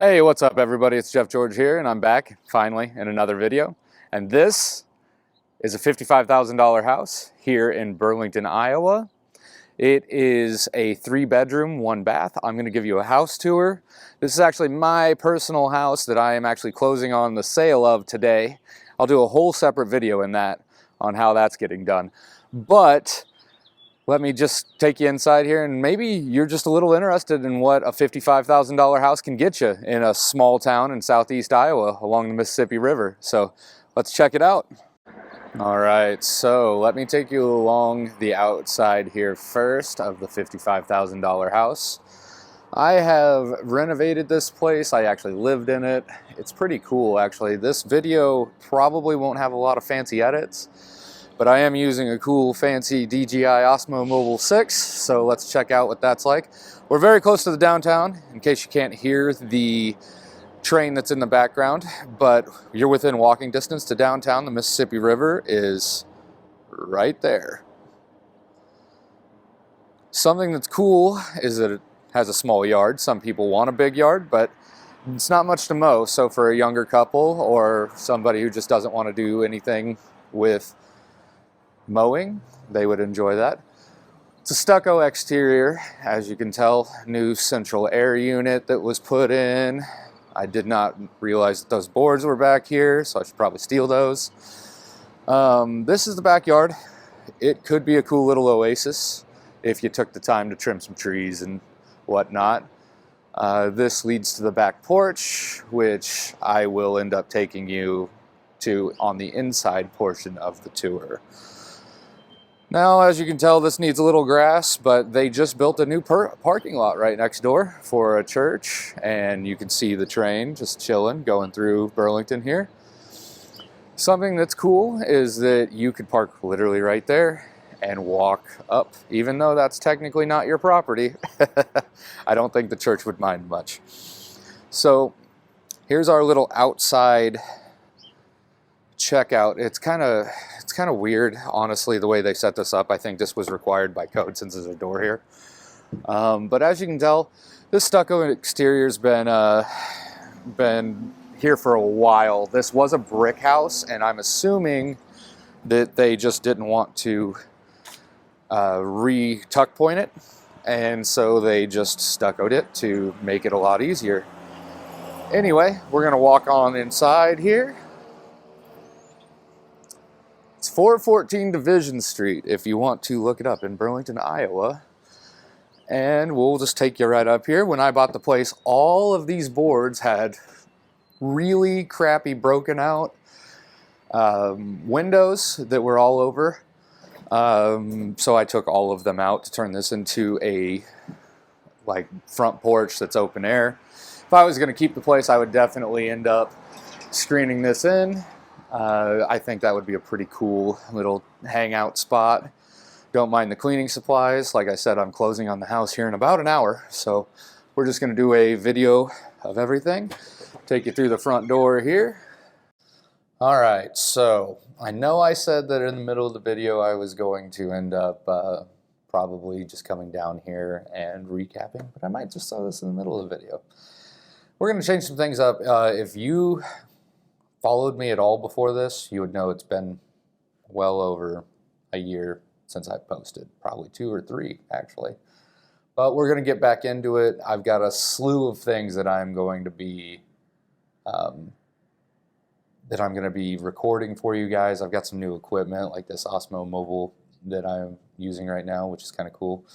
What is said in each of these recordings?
Hey, what's up everybody? It's Jeff George here and I'm back finally in another video. And this is a $55,000 house here in Burlington, Iowa. It is a 3-bedroom, 1-bath. I'm going to give you a house tour. This is actually my personal house that I am actually closing on the sale of today. I'll do a whole separate video in that on how that's getting done. But let me just take you inside here, and maybe you're just a little interested in what a $55,000 house can get you in a small town in southeast Iowa along the Mississippi River. So let's check it out. All right, so let me take you along the outside here first of the $55,000 house. I have renovated this place. I actually lived in it. It's pretty cool, actually. This video probably won't have a lot of fancy edits, but I am using a cool fancy DJI Osmo Mobile 6, so let's check out what that's like. We're very close to the downtown, in case you can't hear the train that's in the background, but you're within walking distance to downtown. The Mississippi River is right there. Something that's cool is that it has a small yard. Some people want a big yard, but it's not much to mow, so for a younger couple or somebody who just doesn't want to do anything with mowing, they would enjoy that. It's a stucco exterior, as you can tell. New central air unit that was put in. I did not realize that those boards were back here, so I should probably steal those. This is the backyard. It could be a cool little oasis if you took the time to trim some trees and whatnot. This leads to the back porch, which I will end up taking you to on the inside portion of the tour. Now, as you can tell, this needs a little grass, but they just built a new parking lot right next door for a church, and you can see the train just chilling, going through Burlington here. Something that's cool is that you could park literally right there and walk up, even though that's technically not your property. I don't think the church would mind much. So here's our little outside checkout. It's kind of weird, honestly, the way they set this up. I think this was required by code since there's a door here. But as you can tell, this stucco exterior's been here for a while. This was a brick house, and I'm assuming that they just didn't want to tuck point it, and so they just stuccoed it to make it a lot easier. Anyway, we're gonna walk on inside here. It's 414 Division Street if you want to look it up in Burlington, Iowa. And we'll just take you right up here. When I bought the place, all of these boards had really crappy broken out windows that were all over. So I took all of them out to turn this into a front porch that's open air. If I was going to keep the place, I would definitely end up screening this in. I think that would be a pretty cool little hangout spot. Don't mind the cleaning supplies. Like I said, I'm closing on the house here in about an hour, so we're just going to do a video of everything. Take you through the front door here. All right, so I know I said that in the middle of the video I was going to end up probably just coming down here and recapping, but I might just throw this in the middle of the video. We're going to change some things up. If you followed me at all before this, you would know it's been well over a year since I posted, probably 2 or 3 actually. But we're going to get back into it. I've got a slew of things that I'm going to be recording for you guys. I've got some new equipment like this Osmo Mobile that I'm using right now, which is kind of cool.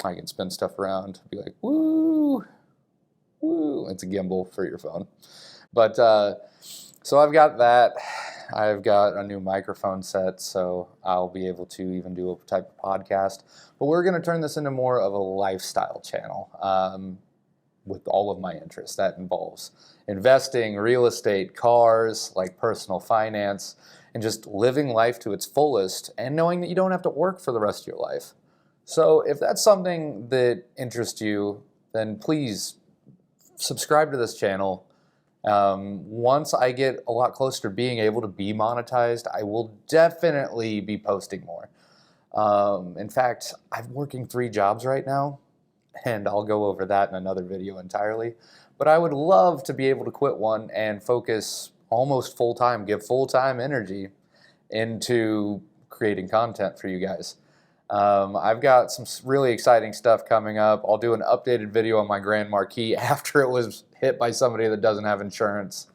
I can spin stuff around, be like, woo, woo. It's a gimbal for your phone. But so I've got that. I've got a new microphone set, so I'll be able to even do a type of podcast. But we're going to turn this into more of a lifestyle channel with all of my interests. That involves investing, real estate, cars, like personal finance, and just living life to its fullest and knowing that you don't have to work for the rest of your life. So if that's something that interests you, then please subscribe to this channel. Once I get a lot closer to being able to be monetized, I will definitely be posting more. In fact, I'm working 3 jobs right now, and I'll go over that in another video entirely. but I would love to be able to quit one and focus almost full-time, give full-time energy into creating content for you guys. I've got some really exciting stuff coming up. I'll do an updated video on my Grand Marquis after it was hit by somebody that doesn't have insurance.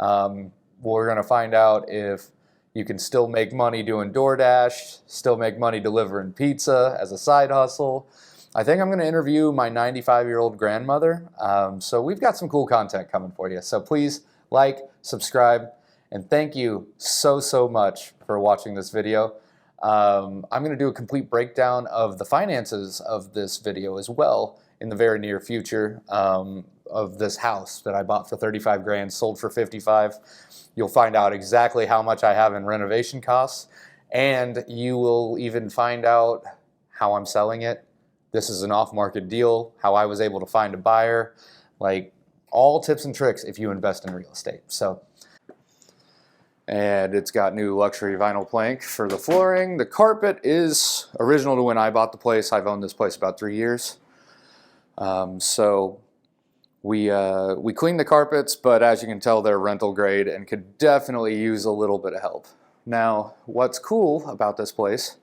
We're going to find out if you can still make money doing DoorDash, still make money delivering pizza as a side hustle. I think I'm going to interview my 95-year-old grandmother. So we've got some cool content coming for you. So please like, subscribe, and thank you so much for watching this video. I'm going to do a complete breakdown of the finances of this video as well in the very near future, of this house that I bought for 35 grand, sold for 55. You'll find out exactly how much I have in renovation costs, and you will even find out how I'm selling it. This is an off-market deal, how I was able to find a buyer, like all tips and tricks if you invest in real estate. And it's got new luxury vinyl plank for the flooring. The carpet is original to when I bought the place. I've owned this place about 3 years. We cleaned the carpets, but as you can tell, they're rental grade and could definitely use a little bit of help. Now, what's cool about this place,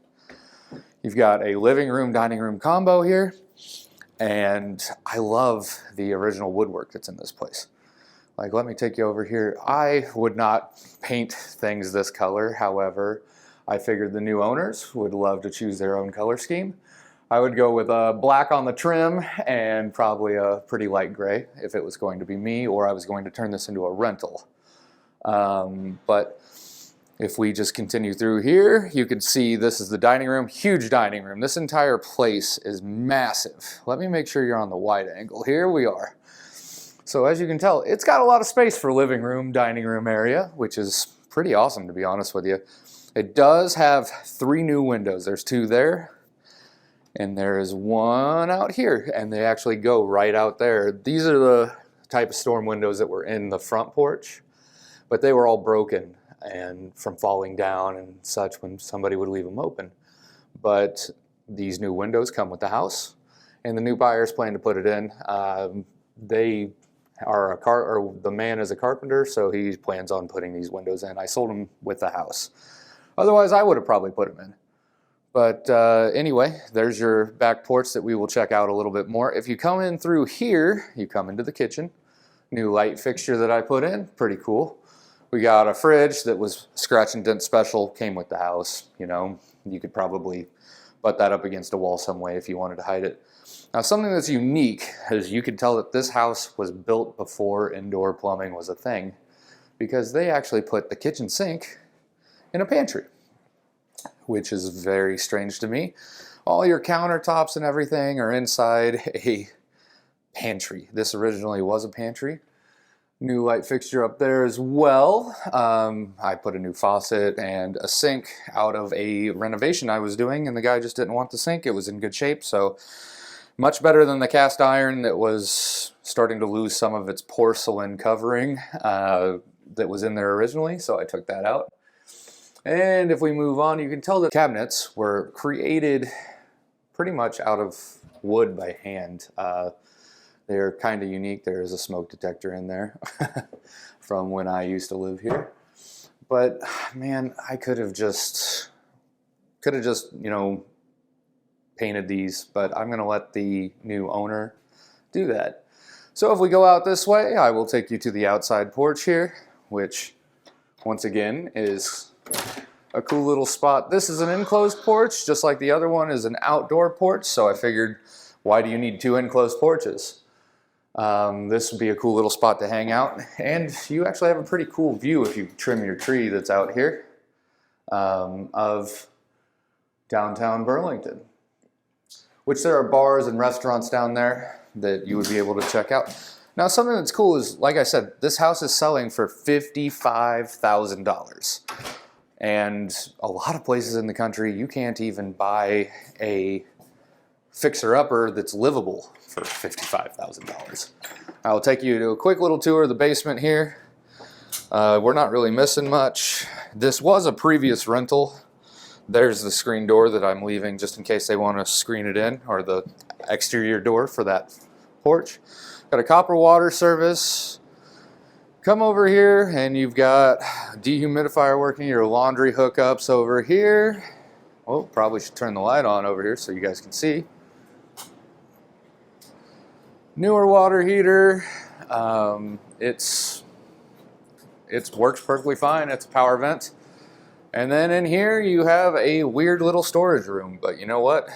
you've got a living room, dining room combo here, and I love the original woodwork that's in this place. Like, let me take you over here. I would not paint things this color. However, I figured the new owners would love to choose their own color scheme. I would go with black on the trim and probably a pretty light gray if it was going to be me, or I was going to turn this into a rental. But if we just continue through here, you can see this is the dining room, huge dining room. This entire place is massive. Let me make sure you're on the wide angle. Here we are. So as you can tell, it's got a lot of space for living room, dining room area, which is pretty awesome, to be honest with you. It does have 3 new windows. There's 2 there, and there is 1 out here, and they actually go right out there. These are the type of storm windows that were in the front porch, but they were all broken and from falling down and such when somebody would leave them open. But these new windows come with the house, and the new buyers plan to put it in. The man is a carpenter, so he plans on putting these windows in. I sold them with the house. Otherwise, I would have probably put them in. But anyway, there's your back porch that we will check out a little bit more. If you come in through here, you come into the kitchen. New light fixture that I put in, pretty cool. We got a fridge that was scratch and dent special, came with the house. You know, you could probably butt that up against a wall some way if you wanted to hide it. Now, something that's unique is you can tell that this house was built before indoor plumbing was a thing, because they actually put the kitchen sink in a pantry, which is very strange to me. All your countertops and everything are inside a pantry. This originally was a pantry. New light fixture up there as well. I put a new faucet and a sink out of a renovation I was doing, and the guy just didn't want the sink. It was in good shape, so much better than the cast iron that was starting to lose some of its porcelain covering that was in there originally, so I took that out. And if we move on, you can tell the cabinets were created pretty much out of wood by hand. They're kind of unique. There is a smoke detector in there from when I used to live here. But man, I could have just, you know, painted these, but I'm gonna let the new owner do that. So if we go out this way, I will take you to the outside porch here, which once again is a cool little spot. This is an enclosed porch, just like the other one is an outdoor porch, so I figured, why do you need 2 enclosed porches? This would be a cool little spot to hang out, and you actually have a pretty cool view if you trim your tree that's out here of downtown Burlington, which there are bars and restaurants down there that you would be able to check out. Now, something that's cool is, like I said, this house is selling for $55,000. And a lot of places in the country, you can't even buy a fixer-upper that's livable for $55,000. I'll take you to a quick little tour of the basement here. We're not really missing much. This was a previous rental. There's the screen door that I'm leaving just in case they want to screen it in, or the exterior door for that porch. Got a copper water service. Come over here and you've got dehumidifier working, your laundry hookups over here. Oh, probably should turn the light on over here so you guys can see. Newer water heater. It works perfectly fine. It's a power vent. And then in here you have a weird little storage room, but you know what?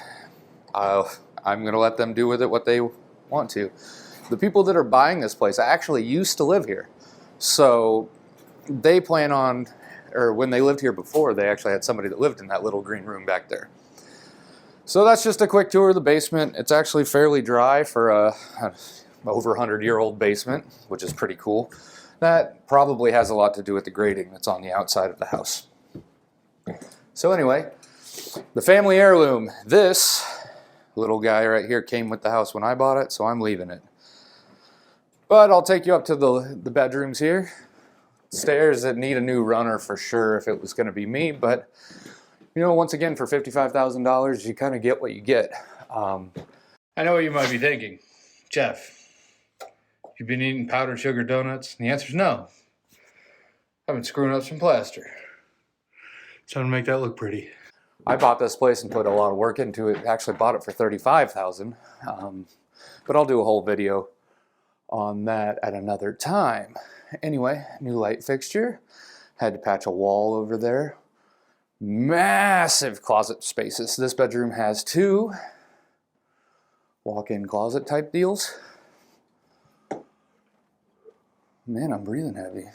I'm gonna let them do with it what they want to. The people that are buying this place actually used to live here. So they plan on, or when they lived here before, they actually had somebody that lived in that little green room back there. So that's just a quick tour of the basement. It's actually fairly dry for a over 100-year-old basement, which is pretty cool. That probably has a lot to do with the grading that's on the outside of the house. So anyway, the family heirloom. This little guy right here came with the house when I bought it, so I'm leaving it. But I'll take you up to the bedrooms here. Stairs that need a new runner for sure if it was going to be me, but you know, once again, for $55,000, you kind of get what you get. I know what you might be thinking. Jeff, you've been eating powdered sugar donuts? And the answer is no. I've been screwing up some plaster. Trying to make that look pretty. I bought this place and put a lot of work into it. Actually bought it for $35,000. But I'll do a whole video on that at another time. Anyway, new light fixture. Had to patch a wall over there. Massive closet spaces. This bedroom has 2 walk-in closet type deals. Man, I'm breathing heavy.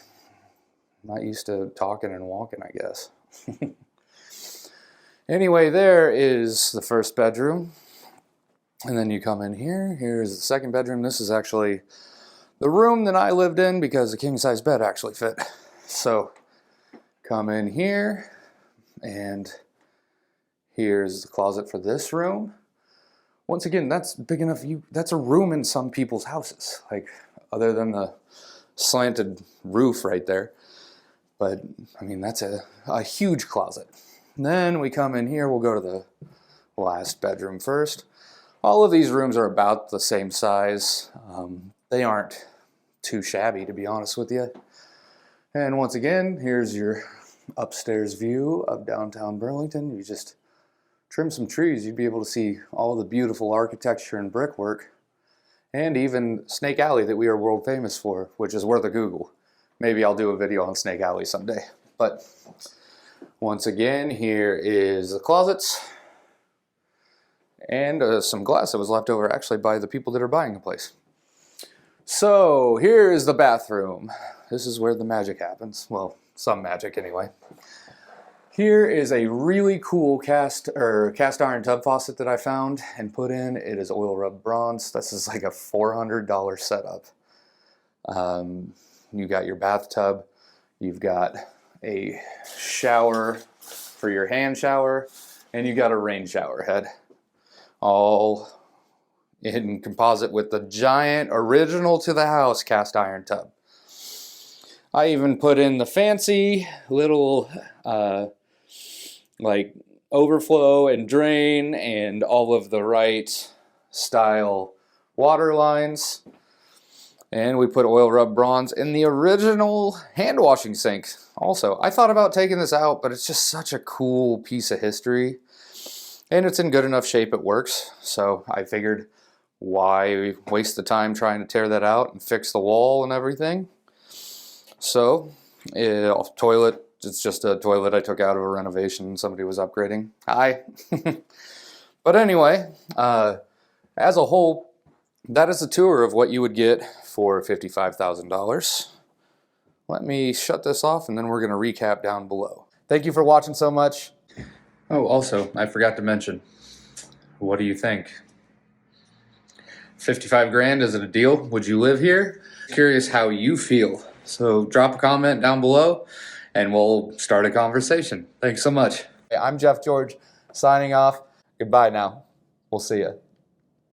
Not used to talking and walking, I guess. Anyway, there is the first bedroom. And then you come in here. Here's the second bedroom. This is actually the room that I lived in because the king-size bed actually fit. So come in here. And here's the closet for this room. Once again, that's big enough. That's a room in some people's houses, like other than the slanted roof right there. But I mean, that's a huge closet. And then we come in here. We'll go to the last bedroom first. All of these rooms are about the same size. They aren't too shabby, to be honest with you. And once again, here's your upstairs view of downtown Burlington. You just trim some trees, you'd be able to see all the beautiful architecture and brickwork, and even Snake Alley that we are world famous for, which is worth a Google. Maybe I'll do a video on Snake Alley someday. But once again, here is the closets and some glass that was left over actually by the people that are buying the place. So here is the bathroom. This is where the magic happens. Well, some magic anyway. Here is a really cool cast iron tub faucet that I found and put in. It is oil rub bronze. This is like a $400 setup. You got your bathtub. You've got a shower for your hand shower, and you got a rain shower head. All in composite with the giant original to the house cast iron tub. I even put in the fancy little like overflow and drain and all of the right style water lines. And we put oil rub bronze in the original hand washing sink also. I thought about taking this out, but it's just such a cool piece of history. And it's in good enough shape it works. So I figured, why waste the time trying to tear that out and fix the wall and everything? So, toilet, it's just a toilet I took out of a renovation somebody was upgrading. Hi. But anyway, as a whole, that is a tour of what you would get for $55,000. Let me shut this off and then we're going to recap down below. Thank you for watching so much. Oh, also, I forgot to mention, what do you think? 55 grand, is it a deal? Would you live here? Curious how you feel. So drop a comment down below and we'll start a conversation. Thanks so much. I'm Jeff George, signing off. Goodbye now. We'll see ya.